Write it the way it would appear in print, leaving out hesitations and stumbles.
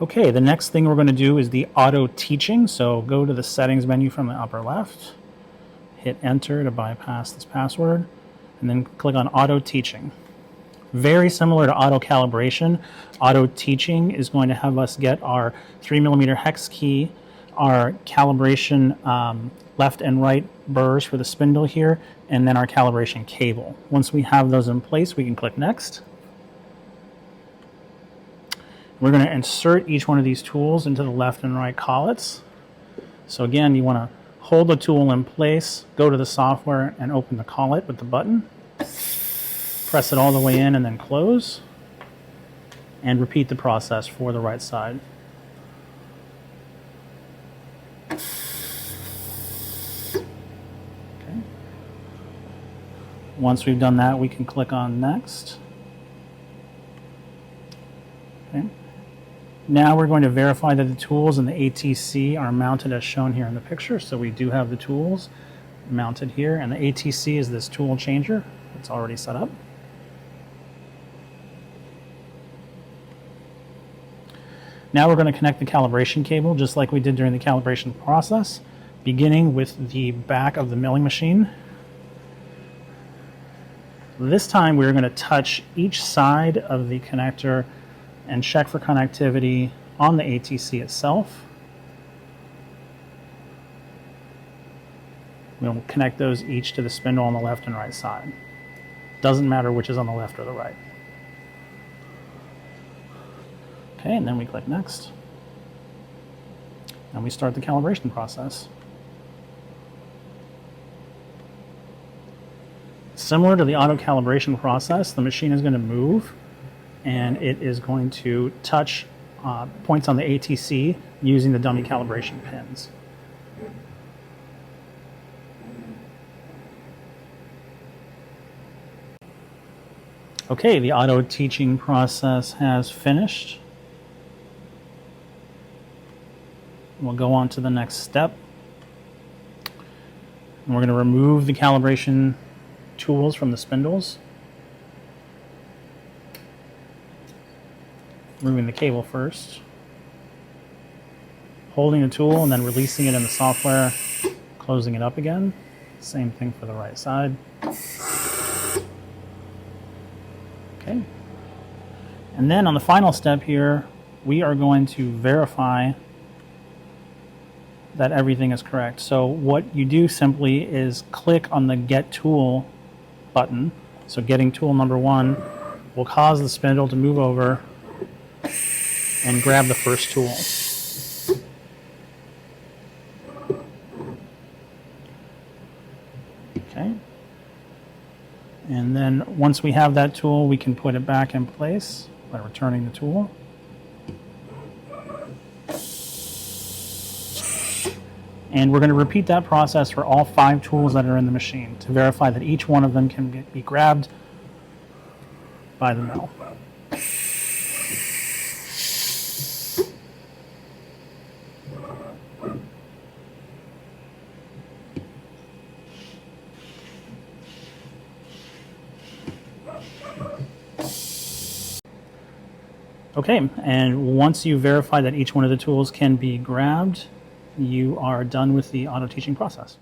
Okay, the next thing we're going to do is the auto teaching. So go to the settings menu from the upper left, hit enter to bypass this password, and then click on auto teaching. Very similar to auto calibration, auto teaching is going to have us get our 3mm hex key, our calibration left and right burrs for the spindle here, and then our calibration cable. Once we have those in place, we can click next. We're going to insert each one of these tools into the left and right collets. So again, you want to hold the tool in place, go to the software, and open the collet with the button. Press it all the way in and then close. And repeat the process for the right side. Okay. Once we've done that, we can click on next. Okay. Now we're going to verify that the tools and the ATC are mounted as shown here in the picture. So we do have the tools mounted here, and the ATC is this tool changer. It's already set up. Now we're going to connect the calibration cable just like we did during the calibration process, beginning with the back of the milling machine. This time we're going to touch each side of the connector and check for connectivity on the ATC itself. We'll connect those each to the spindle on the left and right side. Doesn't matter which is on the left or the right. Okay, and then we click next. And we start the calibration process. Similar to the auto calibration process, the machine is going to move and it is going to touch points on the ATC using the dummy calibration pins. Okay, the auto teaching process has finished. We'll go on to the next step. And we're going to remove the calibration tools from the spindles. Removing the cable first. Holding the tool and then releasing it in the software, closing it up again. Same thing for the right side. Okay. And then on the final step here, we are going to verify that everything is correct. So what you do simply is click on the Get Tool button. So getting tool number 1 will cause the spindle to move over and grab the first tool. Okay. And then once we have that tool, we can put it back in place by returning the tool. And we're going to repeat that process for all 5 tools that are in the machine to verify that each one of them can be grabbed by the mill. Okay, and once you verify that each one of the tools can be grabbed, you are done with the auto teaching process.